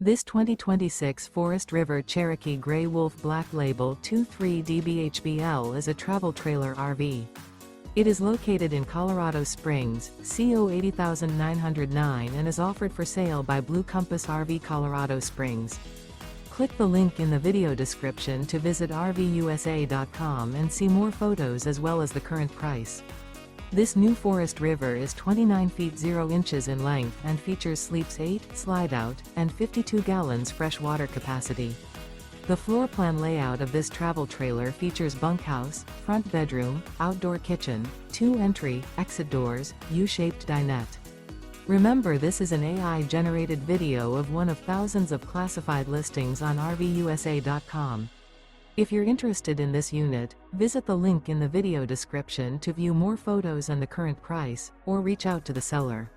This 2026 Forest River Cherokee Grey Wolf Black Label 23DBHBL is a travel trailer RV. It is located in Colorado Springs, CO 80909 and is offered for sale by Blue Compass RV Colorado Springs. Click the link in the video description to visit RVUSA.com and see more photos as well as the current price. This new Forest River is 29 feet 0 inches in length and features sleeps 8, Slideout, and 52 gallons fresh water capacity. The floor plan layout of this travel trailer features bunkhouse, front bedroom, outdoor kitchen, 2 entry, exit doors, U-shaped dinette. Remember, this is an AI-generated video of one of thousands of classified listings on RVUSA.com. If you're interested in this unit, visit the link in the video description to view more photos and the current price, or reach out to the seller.